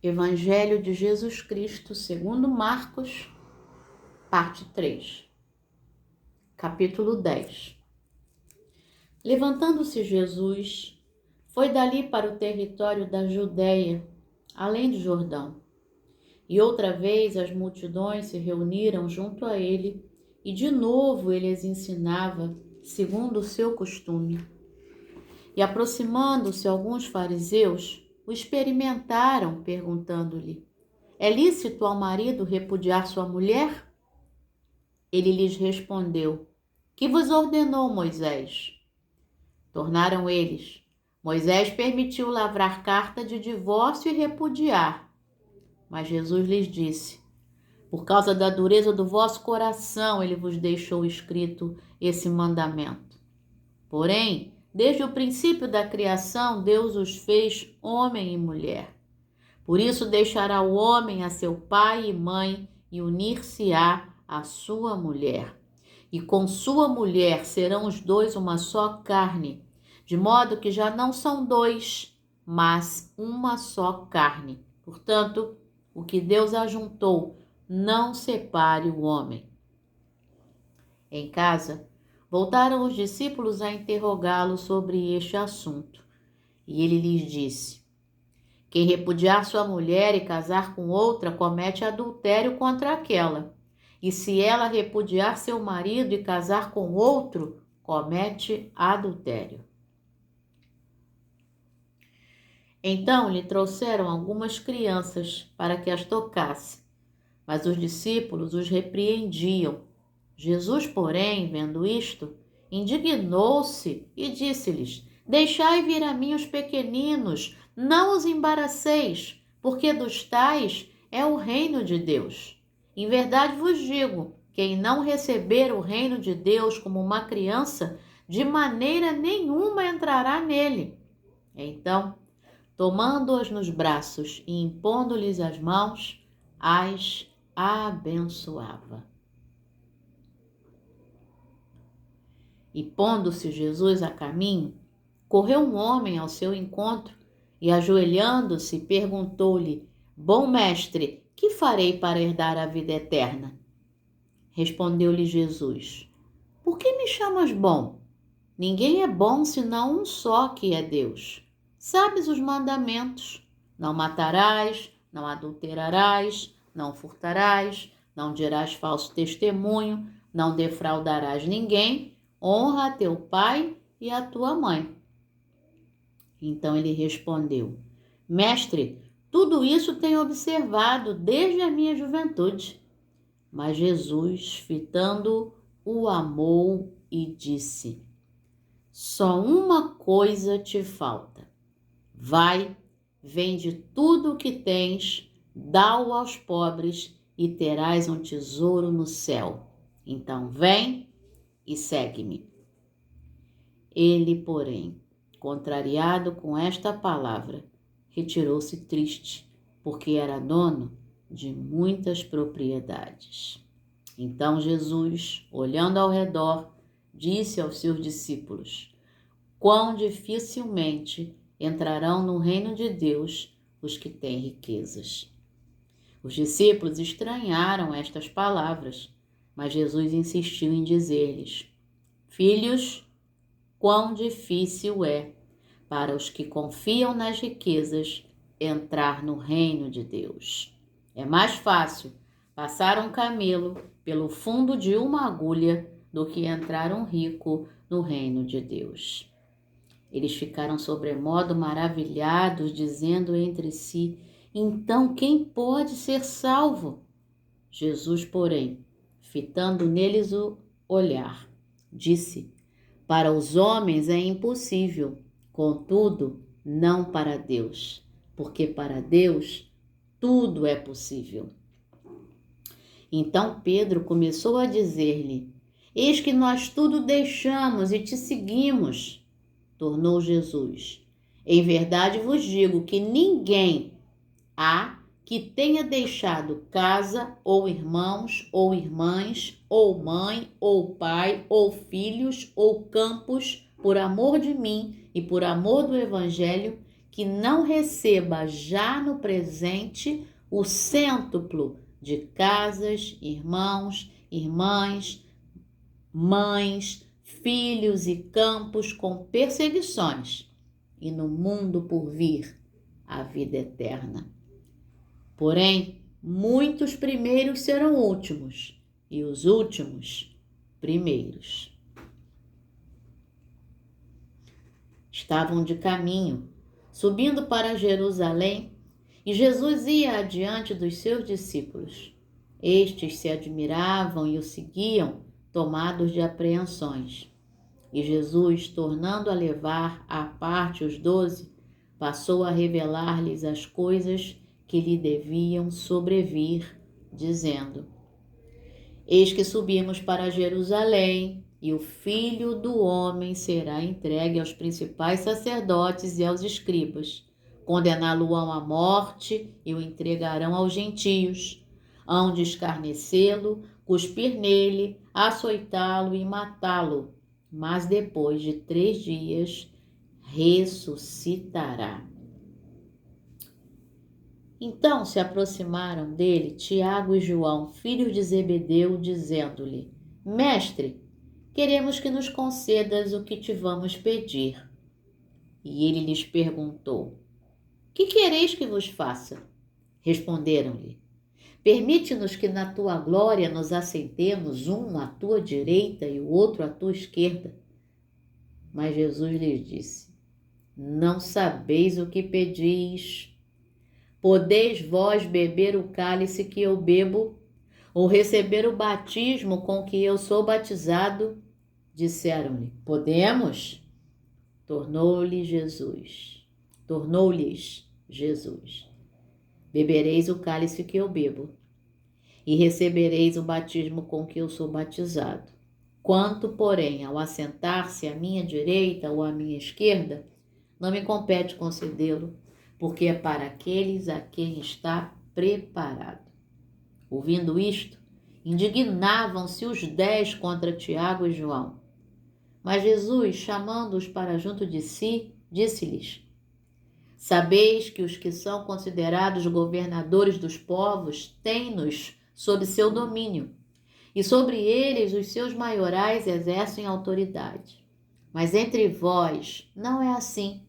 Evangelho de Jesus Cristo, segundo Marcos, parte 3, capítulo 10. Levantando-se Jesus, foi dali para o território da Judéia, além do Jordão. E outra vez as multidões se reuniram junto a ele, e de novo ele as ensinava, segundo o seu costume. E aproximando-se alguns fariseus, o experimentaram, perguntando-lhe: é lícito ao marido repudiar sua mulher? Ele lhes respondeu: que vos ordenou Moisés? Tornaram eles: Moisés permitiu lavrar carta de divórcio e repudiar. Mas Jesus lhes disse: por causa da dureza do vosso coração, ele vos deixou escrito esse mandamento. Porém, desde o princípio da criação, Deus os fez homem e mulher. Por isso deixará o homem a seu pai e mãe e unir-se-á à sua mulher. E com sua mulher serão os dois uma só carne, de modo que já não são dois, mas uma só carne. Portanto, o que Deus ajuntou, não separe o homem. Em casa, voltaram os discípulos a interrogá-lo sobre este assunto. E ele lhes disse: quem repudiar sua mulher e casar com outra, comete adultério contra aquela. E se ela repudiar seu marido e casar com outro, comete adultério. Então lhe trouxeram algumas crianças para que as tocasse, mas os discípulos os repreendiam. Jesus, porém, vendo isto, indignou-se e disse-lhes: deixai vir a mim os pequeninos, não os embaraceis, porque dos tais é o reino de Deus. Em verdade vos digo, quem não receber o reino de Deus como uma criança, de maneira nenhuma entrará nele. Então, tomando-as nos braços e impondo-lhes as mãos, as abençoava. E pondo-se Jesus a caminho, correu um homem ao seu encontro e, ajoelhando-se, perguntou-lhe: bom mestre, que farei para herdar a vida eterna? Respondeu-lhe Jesus: por que me chamas bom? Ninguém é bom senão um só, que é Deus. Sabes os mandamentos: não matarás, não adulterarás, não furtarás, não dirás falso testemunho, não defraudarás ninguém, honra a teu pai e a tua mãe. Então ele respondeu: mestre, tudo isso tenho observado desde a minha juventude. Mas Jesus, fitando-o, o amou e disse: só uma coisa te falta. Vai, vende tudo o que tens, dá-o aos pobres e terás um tesouro no céu. Então vem e segue-me. Ele, porém, contrariado com esta palavra, retirou-se triste, porque era dono de muitas propriedades. Então Jesus, olhando ao redor, disse aos seus discípulos: quão dificilmente entrarão no reino de Deus os que têm riquezas. Os discípulos estranharam estas palavras, mas Jesus insistiu em dizer-lhes: filhos, quão difícil é para os que confiam nas riquezas entrar no reino de Deus. É mais fácil passar um camelo pelo fundo de uma agulha do que entrar um rico no reino de Deus. Eles ficaram sobremodo maravilhados, dizendo entre si: então quem pode ser salvo? Jesus, porém, fitando neles o olhar, disse: para os homens é impossível, contudo, não para Deus, porque para Deus tudo é possível. Então Pedro começou a dizer-lhe: eis que nós tudo deixamos e te seguimos. Tornou Jesus: em verdade vos digo que ninguém há que tenha deixado casa, ou irmãos, ou irmãs, ou mãe, ou pai, ou filhos, ou campos, por amor de mim e por amor do Evangelho, que não receba já no presente o cêntuplo de casas, irmãos, irmãs, mães, filhos e campos com perseguições, e no mundo por vir a vida eterna. Porém, muitos primeiros serão últimos, e os últimos primeiros. Estavam de caminho, subindo para Jerusalém, e Jesus ia adiante dos seus discípulos. Estes se admiravam e o seguiam, tomados de apreensões. E Jesus, tornando a levar à parte os 12, passou a revelar-lhes as coisas que lhe deviam sobrevir, dizendo: Eis que subimos para Jerusalém, e o Filho do Homem será entregue aos principais sacerdotes e aos escribas. Condená-lo-ão à morte e o entregarão aos gentios. Hão de escarnecê-lo, cuspir nele, açoitá-lo e matá-lo. Mas depois de 3 dias ressuscitará. Então se aproximaram dele Tiago e João, filhos de Zebedeu, dizendo-lhe: Mestre, queremos que nos concedas o que te vamos pedir. E ele lhes perguntou: Que quereis que vos faça? Responderam-lhe: Permite-nos que na tua glória nos assentemos, um à tua direita e o outro à tua esquerda. Mas Jesus lhes disse: Não sabeis o que pedis. Podeis vós beber o cálice que eu bebo, ou receber o batismo com que eu sou batizado? Disseram-lhe: Podemos. Tornou-lhes Jesus: Bebereis o cálice que eu bebo, e recebereis o batismo com que eu sou batizado. Quanto, porém, ao assentar-se à minha direita ou à minha esquerda, não me compete concedê-lo, porque é para aqueles a quem está preparado. Ouvindo isto, indignavam-se os 10 contra Tiago e João. Mas Jesus, chamando-os para junto de si, disse-lhes: Sabeis que os que são considerados governadores dos povos têm-nos sob seu domínio, e sobre eles os seus maiorais exercem autoridade. Mas entre vós não é assim.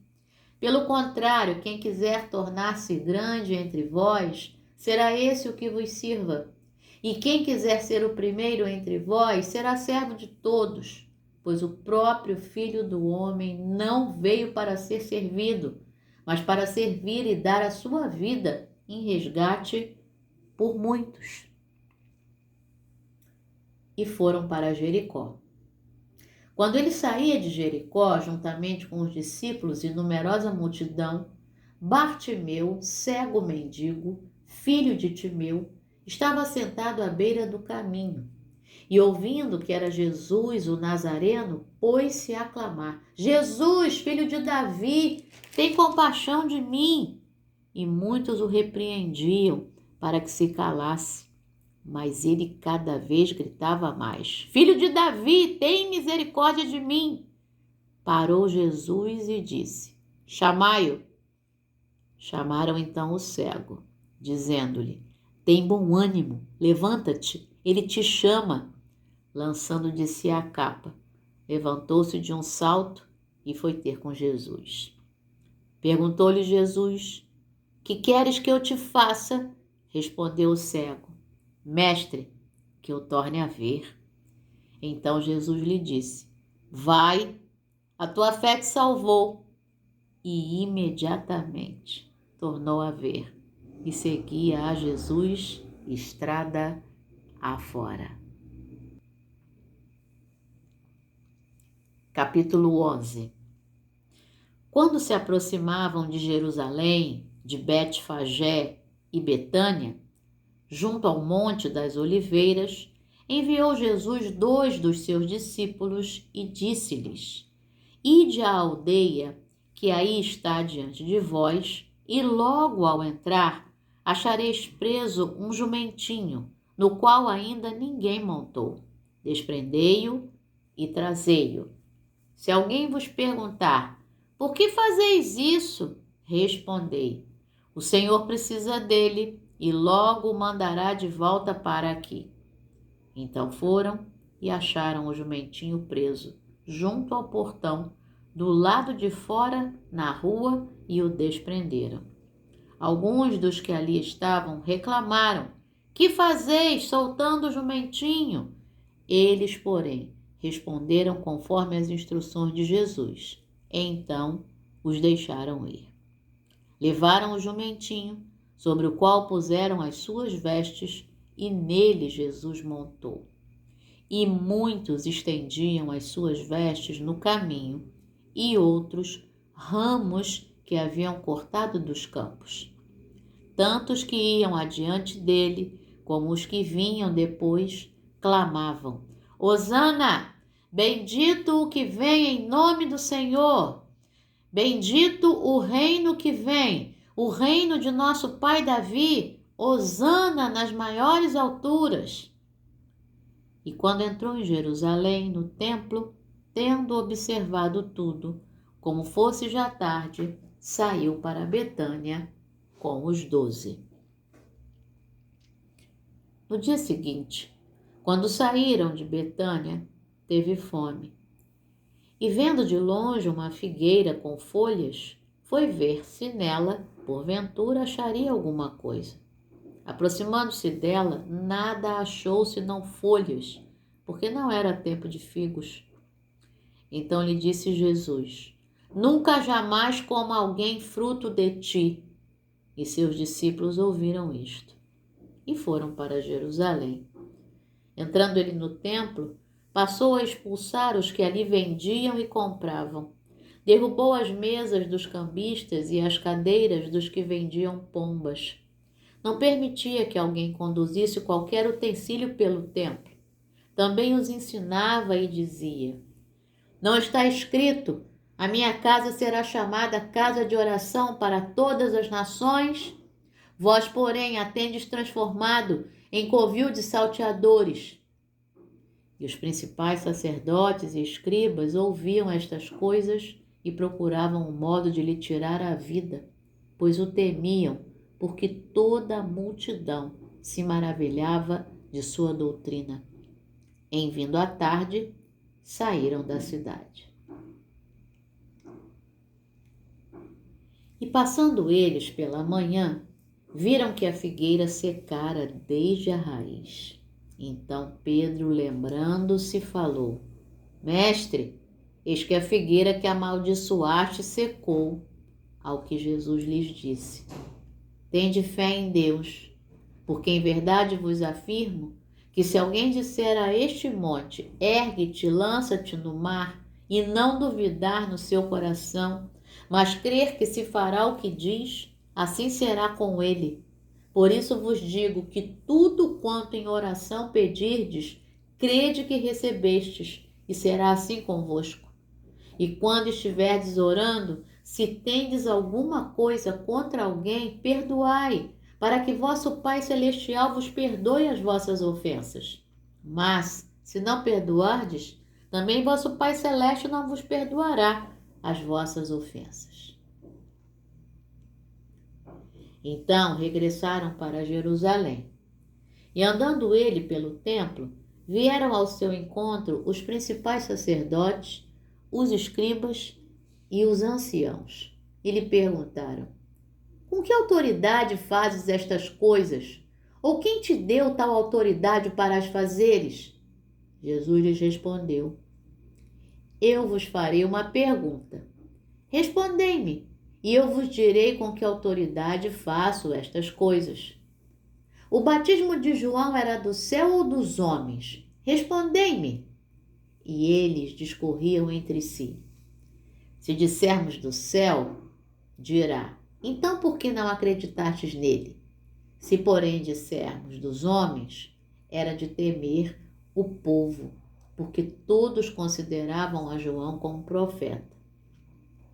Pelo contrário, quem quiser tornar-se grande entre vós, será esse o que vos sirva. E quem quiser ser o primeiro entre vós, será servo de todos. Pois o próprio Filho do Homem não veio para ser servido, mas para servir e dar a sua vida em resgate por muitos. E foram para Jericó. Quando ele saía de Jericó, juntamente com os discípulos e numerosa multidão, Bartimeu, cego mendigo, filho de Timeu, estava sentado à beira do caminho. E ouvindo que era Jesus, o Nazareno, pôs-se a clamar: Jesus, filho de Davi, tem compaixão de mim. E muitos o repreendiam para que se calasse. Mas ele cada vez gritava mais: Filho de Davi, tem misericórdia de mim. Parou Jesus e disse: Chamai-o. Chamaram então o cego, dizendo-lhe: Tem bom ânimo, levanta-te, ele te chama. Lançando de si a capa, levantou-se de um salto e foi ter com Jesus. Perguntou-lhe Jesus: Que queres que eu te faça? Respondeu o cego: Mestre, que eu torne a ver. Então Jesus lhe disse: Vai, a tua fé te salvou. E imediatamente tornou a ver e seguia a Jesus estrada afora. Capítulo 11. Quando se aproximavam de Jerusalém, de Betfagé e Betânia, junto ao Monte das Oliveiras, enviou Jesus 2 dos seus discípulos e disse-lhes: Ide à aldeia que aí está diante de vós, e logo ao entrar achareis preso um jumentinho, no qual ainda ninguém montou. Desprendei-o e trazei-o. Se alguém vos perguntar: Por que fazeis isso? Respondei: o Senhor precisa dele e logo o mandará de volta para aqui. Então foram e acharam o jumentinho preso junto ao portão, do lado de fora, na rua, e o desprenderam. Alguns dos que ali estavam reclamaram: que fazeis soltando o jumentinho? Eles, porém, responderam conforme as instruções de Jesus. Então os deixaram ir. Levaram o jumentinho, sobre o qual puseram as suas vestes, e nele Jesus montou. E muitos estendiam as suas vestes no caminho, e outros ramos que haviam cortado dos campos. Tanto os que iam adiante dele, como os que vinham depois, clamavam: Hosana! Bendito o que vem em nome do Senhor! Bendito o reino que vem, o reino de nosso pai Davi! Hosana nas maiores alturas! E quando entrou em Jerusalém, no templo, tendo observado tudo, como fosse já tarde, saiu para Betânia com os 12. No dia seguinte, quando saíram de Betânia, teve fome. E vendo de longe uma figueira com folhas, foi ver se nela, porventura, acharia alguma coisa. Aproximando-se dela, nada achou senão folhas, porque não era tempo de figos. Então lhe disse Jesus: nunca jamais coma alguém fruto de ti. E seus discípulos ouviram isto e foram para Jerusalém. Entrando ele no templo, passou a expulsar os que ali vendiam e compravam. Derrubou as mesas dos cambistas e as cadeiras dos que vendiam pombas. Não permitia que alguém conduzisse qualquer utensílio pelo templo. Também os ensinava e dizia: não está escrito: a minha casa será chamada casa de oração para todas as nações? Vós, porém, a tendes transformado em covil de salteadores. E os principais sacerdotes e escribas ouviam estas coisas e procuravam um modo de lhe tirar a vida, pois o temiam, porque toda a multidão se maravilhava de sua doutrina. Em vindo a tarde, saíram da cidade. E passando eles pela manhã, viram que a figueira secara desde a raiz. Então Pedro, lembrando-se, falou: Mestre, eis que a figueira que amaldiçoaste secou. Ao que Jesus lhes disse: tende fé em Deus, porque em verdade vos afirmo que se alguém disser a este monte: ergue-te, lança-te no mar, e não duvidar no seu coração, mas crer que se fará o que diz, assim será com ele. Por isso vos digo que tudo quanto em oração pedirdes, crede que recebestes, e será assim convosco. E quando estiverdes orando, se tendes alguma coisa contra alguém, perdoai, para que vosso Pai Celestial vos perdoe as vossas ofensas. Mas, se não perdoardes, também vosso Pai Celeste não vos perdoará as vossas ofensas. Então regressaram para Jerusalém. E andando ele pelo templo, vieram ao seu encontro os principais sacerdotes, os escribas e os anciãos. E lhe perguntaram: com que autoridade fazes estas coisas? Ou quem te deu tal autoridade para as fazeres? Jesus lhes respondeu: eu vos farei uma pergunta. Respondei-me, e eu vos direi com que autoridade faço estas coisas. O batismo de João era do céu ou dos homens? Respondei-me. E eles discorriam entre si. Se dissermos do céu, dirá: então por que não acreditastes nele? Se, porém, dissermos dos homens, era de temer o povo, porque todos consideravam a João como profeta.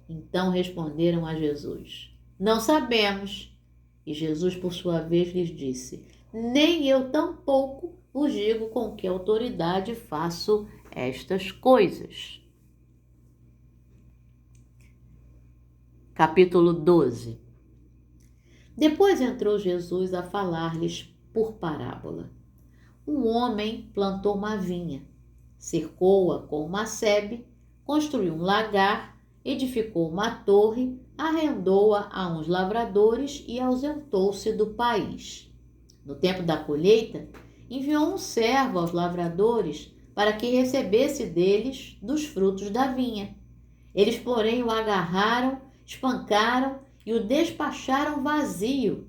Então responderam a Jesus: não sabemos. E Jesus, por sua vez, lhes disse: nem eu tampouco vos digo com que autoridade faço estas coisas. capítulo 12. Depois entrou Jesus a falar-lhes por parábola. Um homem plantou uma vinha, cercou-a com uma sebe, construiu um lagar, edificou uma torre, arrendou-a a uns lavradores e ausentou-se do país. No tempo da colheita, enviou um servo aos lavradores para que recebesse deles dos frutos da vinha. Eles, porém, o agarraram, espancaram e o despacharam vazio.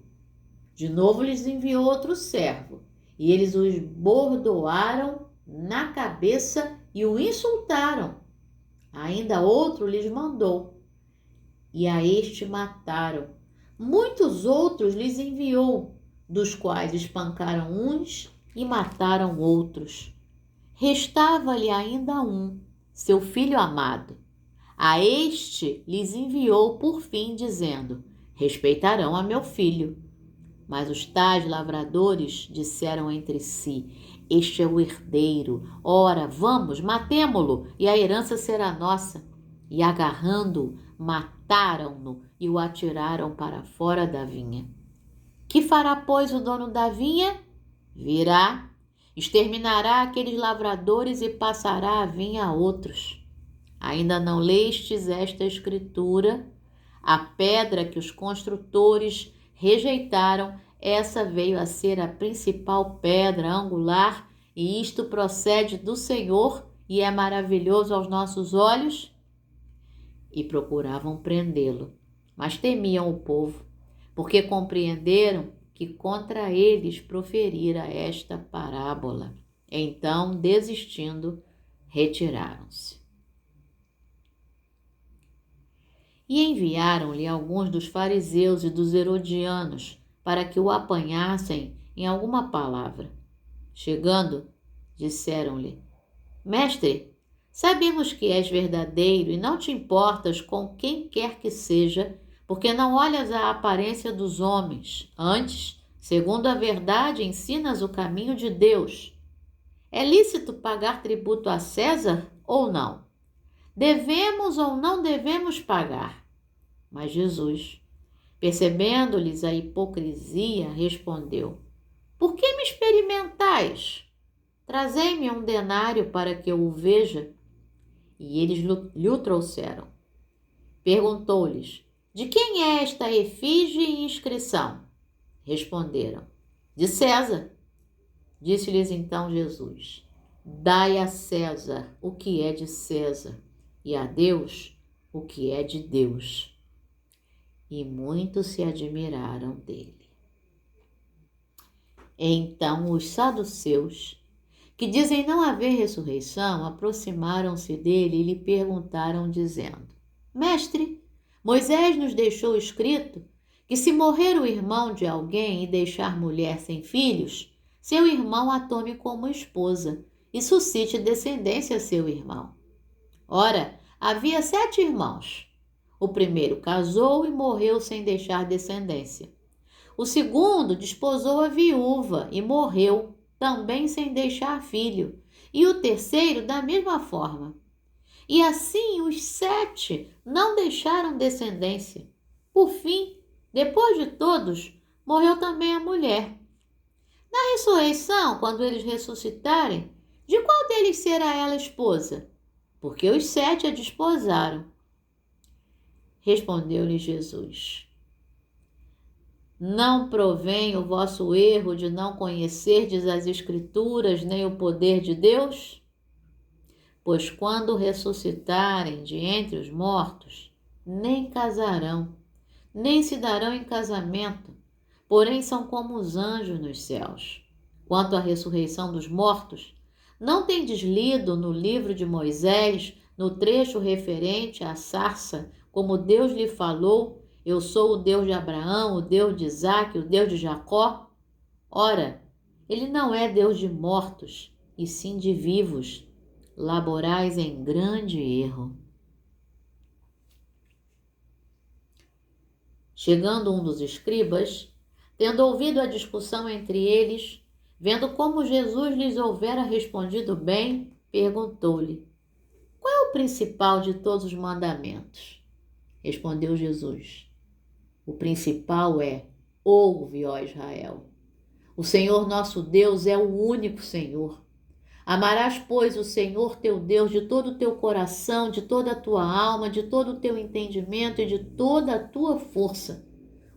De novo lhes enviou outro servo, e eles o esbordoaram na cabeça e o insultaram. Ainda outro lhes mandou, e a este mataram. Muitos outros lhes enviou, dos quais espancaram uns e mataram outros. Restava-lhe ainda um, seu filho amado. A este lhes enviou por fim, dizendo: respeitarão a meu filho. Mas os tais lavradores disseram entre si: este é o herdeiro. Ora, vamos, matemo-lo, e a herança será nossa. E agarrando-o, mataram-no e o atiraram para fora da vinha. Que fará, pois, o dono da vinha? Virá, exterminará aqueles lavradores e passará a vinha a outros. Ainda não lestes esta escritura? A pedra que os construtores rejeitaram, essa veio a ser a principal pedra angular, e isto procede do Senhor e é maravilhoso aos nossos olhos? E procuravam prendê-lo, mas temiam o povo, porque compreenderam que contra eles proferira esta parábola. Então, desistindo, retiraram-se. E enviaram-lhe alguns dos fariseus e dos herodianos para que o apanhassem em alguma palavra. Chegando, disseram-lhe: Mestre, sabemos que és verdadeiro e não te importas com quem quer que seja, porque não olhas a aparência dos homens. Antes, segundo a verdade, ensinas o caminho de Deus. É lícito pagar tributo a César ou não? Devemos ou não devemos pagar? Mas Jesus, percebendo-lhes a hipocrisia, respondeu: Por que me experimentais? Trazei-me um denário para que eu o veja. E eles lhe o trouxeram. Perguntou-lhes: De quem é esta efígie e inscrição? Responderam: De César. Disse-lhes então Jesus: Dai a César o que é de César, e a Deus o que é de Deus. E muitos se admiraram dele. Então os saduceus, que dizem não haver ressurreição, aproximaram-se dele e lhe perguntaram, dizendo: Mestre, Moisés nos deixou escrito que se morrer o irmão de alguém e deixar mulher sem filhos, seu irmão a tome como esposa e suscite descendência a seu irmão. Ora, havia 7 irmãos. O primeiro casou e morreu sem deixar descendência. O segundo desposou a viúva e morreu, também sem deixar filho. E o terceiro da mesma forma. E assim os 7 não deixaram descendência. Por fim, depois de todos, morreu também a mulher. Na ressurreição, quando eles ressuscitarem, de qual deles será ela esposa? Porque os 7 a desposaram. Respondeu-lhe Jesus: Não provém o vosso erro de não conhecerdes as Escrituras nem o poder de Deus? Pois quando ressuscitarem de entre os mortos, nem casarão, nem se darão em casamento, porém são como os anjos nos céus. Quanto à ressurreição dos mortos, não tendes lido no livro de Moisés, no trecho referente à sarça, como Deus lhe falou: Eu sou o Deus de Abraão, o Deus de Isaque, o Deus de Jacó? Ora, ele não é Deus de mortos, e sim de vivos. Laborais em grande erro. Chegando um dos escribas, tendo ouvido a discussão entre eles, vendo como Jesus lhes houvera respondido bem, perguntou-lhe: Qual é o principal de todos os mandamentos? Respondeu Jesus: o principal é: ouve, ó Israel. O Senhor nosso Deus é o único Senhor. Amarás, pois, o Senhor teu Deus de todo o teu coração, de toda a tua alma, de todo o teu entendimento e de toda a tua força.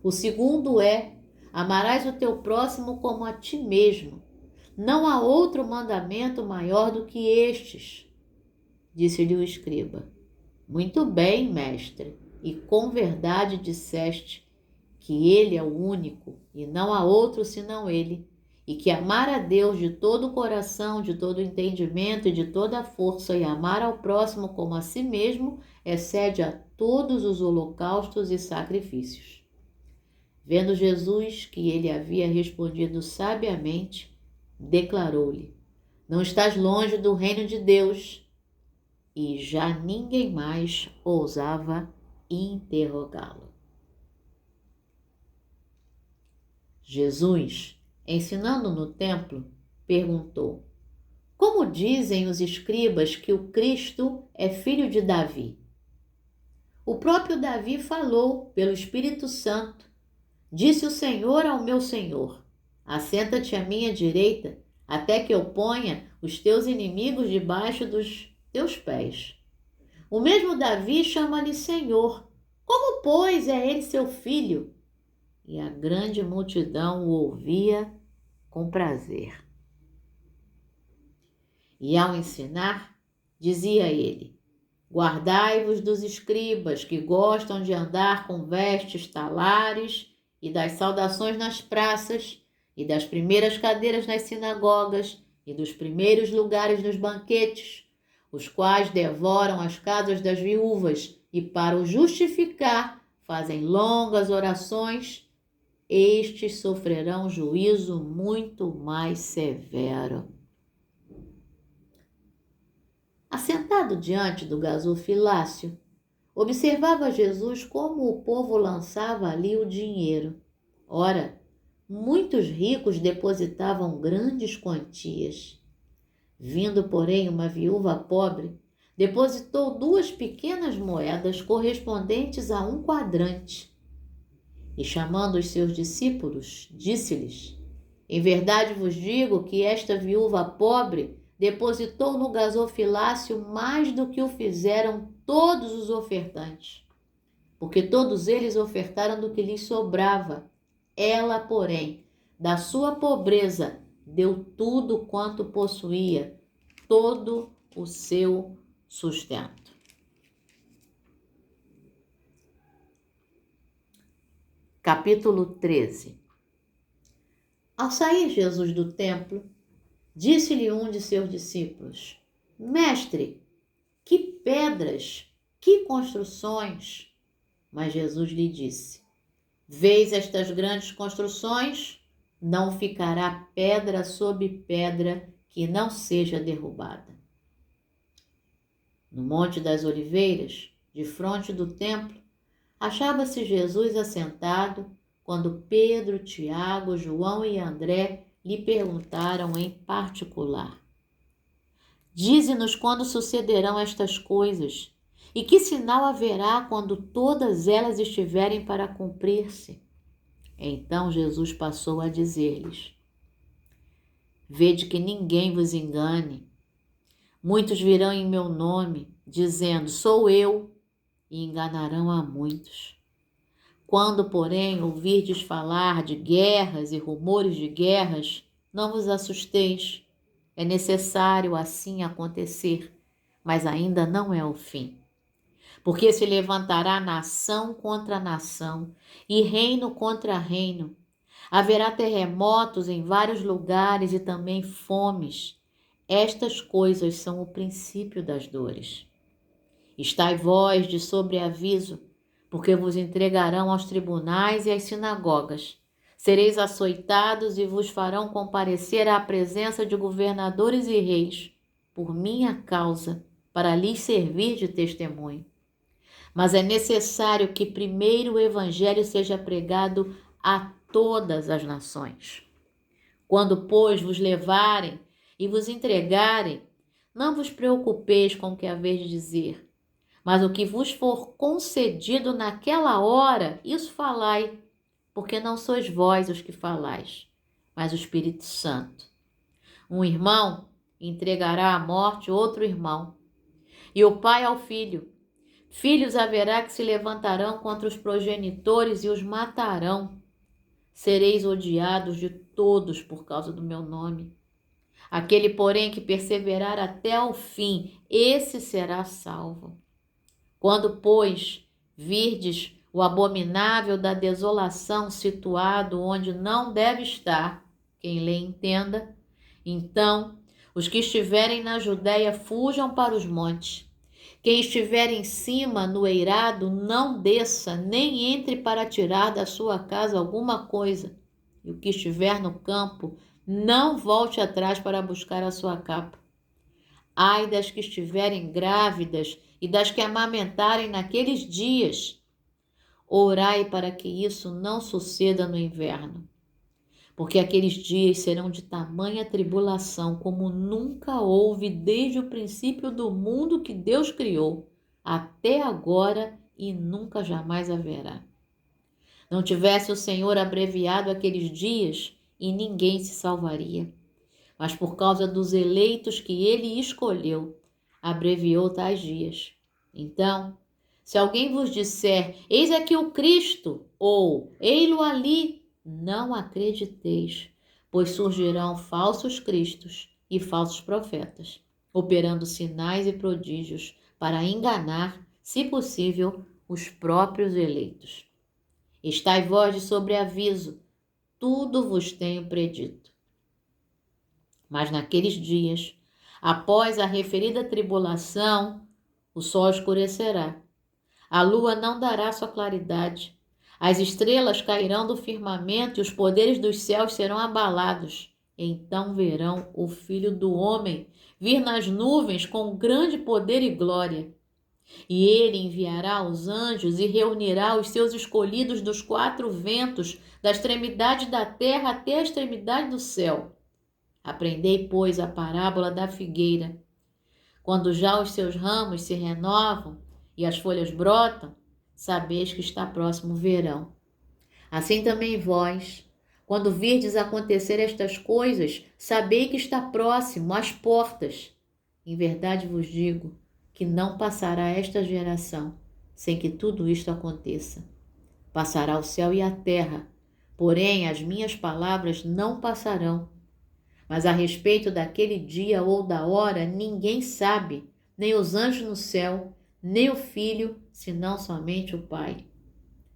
O segundo é: amarás o teu próximo como a ti mesmo. Não há outro mandamento maior do que estes. Disse-lhe o escriba: muito bem, mestre, e com verdade disseste que ele é o único e não há outro senão ele, e que amar a Deus de todo o coração, de todo o entendimento e de toda a força e amar ao próximo como a si mesmo excede a todos os holocaustos e sacrifícios. Vendo Jesus que ele havia respondido sabiamente, declarou-lhe: não estás longe do reino de Deus. E já ninguém mais ousava interrogá-lo. Jesus, ensinando no templo, perguntou: como dizem os escribas que o Cristo é filho de Davi? O próprio Davi falou pelo Espírito Santo. Disse o Senhor ao meu Senhor: assenta-te à minha direita, até que eu ponha os teus inimigos debaixo dos teus pés. O mesmo Davi chama-lhe Senhor. Como, pois, é ele seu filho? E a grande multidão o ouvia com prazer. E ao ensinar, dizia ele: guardai-vos dos escribas que gostam de andar com vestes talares e das saudações nas praças e das primeiras cadeiras nas sinagogas e dos primeiros lugares nos banquetes, os quais devoram as casas das viúvas e, para o justificar, fazem longas orações. Estes sofrerão juízo muito mais severo. Assentado diante do gasofilácio, observava Jesus como o povo lançava ali o dinheiro. Ora, muitos ricos depositavam grandes quantias. Vindo, porém, uma viúva pobre, depositou 2 pequenas moedas correspondentes a 1 quadrante. E chamando os seus discípulos, disse-lhes: em verdade vos digo que esta viúva pobre depositou no gasofilácio mais do que o fizeram todos os ofertantes, porque todos eles ofertaram do que lhes sobrava. Ela, porém, da sua pobreza, deu tudo quanto possuía, todo o seu sustento. Capítulo 13. Ao sair Jesus do templo, disse-lhe um de seus discípulos: mestre, que pedras, que construções! Mas Jesus lhe disse: vês estas grandes construções? Não ficará pedra sobre pedra que não seja derrubada. No Monte das Oliveiras, defronte do templo, achava-se Jesus assentado quando Pedro, Tiago, João e André lhe perguntaram em particular: dize-nos quando sucederão estas coisas e que sinal haverá quando todas elas estiverem para cumprir-se? Então Jesus passou a dizer-lhes: vede que ninguém vos engane. Muitos virão em meu nome, dizendo: sou eu, e enganarão a muitos. Quando, porém, ouvirdes falar de guerras e rumores de guerras, não vos assusteis. É necessário assim acontecer, mas ainda não é o fim. Porque se levantará nação contra nação e reino contra reino. Haverá terremotos em vários lugares e também fomes. Estas coisas são o princípio das dores. Estai vós de sobreaviso, porque vos entregarão aos tribunais e às sinagogas. Sereis açoitados e vos farão comparecer à presença de governadores e reis, por minha causa, para lhes servir de testemunho. Mas é necessário que primeiro o evangelho seja pregado a todas as nações. Quando, pois, vos levarem e vos entregarem, não vos preocupeis com o que haveis de dizer, Mas o que vos for concedido naquela hora, isso falai, porque não sois vós os que falais, mas o Espírito Santo. Um irmão entregará à morte outro irmão, e o pai ao filho. Filhos haverá que se levantarão contra os progenitores e os matarão. Sereis odiados de todos por causa do meu nome. Aquele, porém, que perseverar até ao fim, esse será salvo. Quando, pois, virdes o abominável da desolação situado onde não deve estar, quem lê entenda, então os que estiverem na Judéia fujam para os montes. Quem estiver em cima no eirado não desça, nem entre para tirar da sua casa alguma coisa. E o que estiver no campo não volte atrás para buscar a sua capa. Ai das que estiverem grávidas e das que amamentarem naqueles dias. Orai para que isso não suceda no inverno, porque aqueles dias serão de tamanha tribulação como nunca houve desde o princípio do mundo que Deus criou, até agora e nunca jamais haverá. Não tivesse o Senhor abreviado aqueles dias e ninguém se salvaria, mas por causa dos eleitos que ele escolheu, abreviou tais dias. Então, se alguém vos disser, eis aqui o Cristo, ou ei-lo ali, não acrediteis, pois surgirão falsos cristos e falsos profetas, operando sinais e prodígios para enganar, se possível, os próprios eleitos. Estai vós de sobreaviso, tudo vos tenho predito. Mas naqueles dias, após a referida tribulação, o sol escurecerá, a lua não dará sua claridade, as estrelas cairão do firmamento e os poderes dos céus serão abalados. Então verão o Filho do Homem vir nas nuvens com grande poder e glória. E ele enviará os anjos e reunirá os seus escolhidos dos quatro ventos, da extremidade da terra até a extremidade do céu. Aprendei, pois, a parábola da figueira. Quando já os seus ramos se renovam e as folhas brotam, sabeis que está próximo o verão. Assim também vós, quando virdes acontecer estas coisas, sabei que está próximo às portas. Em verdade vos digo que não passará esta geração sem que tudo isto aconteça. Passará o céu e a terra, porém as minhas palavras não passarão. Mas a respeito daquele dia ou da hora, ninguém sabe, nem os anjos no céu, nem o Filho, senão somente o Pai.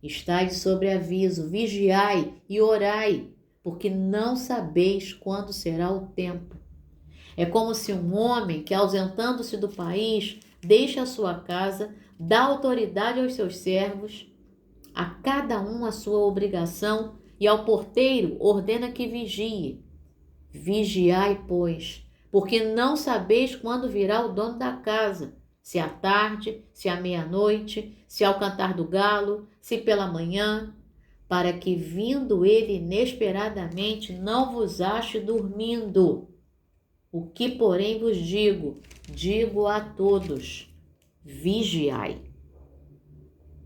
Estai de sobreaviso, vigiai e orai, porque não sabeis quando será o tempo. É como se um homem que, ausentando-se do país, deixa a sua casa, dá autoridade aos seus servos, a cada um a sua obrigação, e ao porteiro ordena que vigie. Vigiai, pois, porque não sabeis quando virá o dono da casa, se à tarde, se à meia-noite, se ao cantar do galo, se pela manhã, para que, vindo ele inesperadamente, não vos ache dormindo. O que, porém, vos digo, digo a todos: vigiai.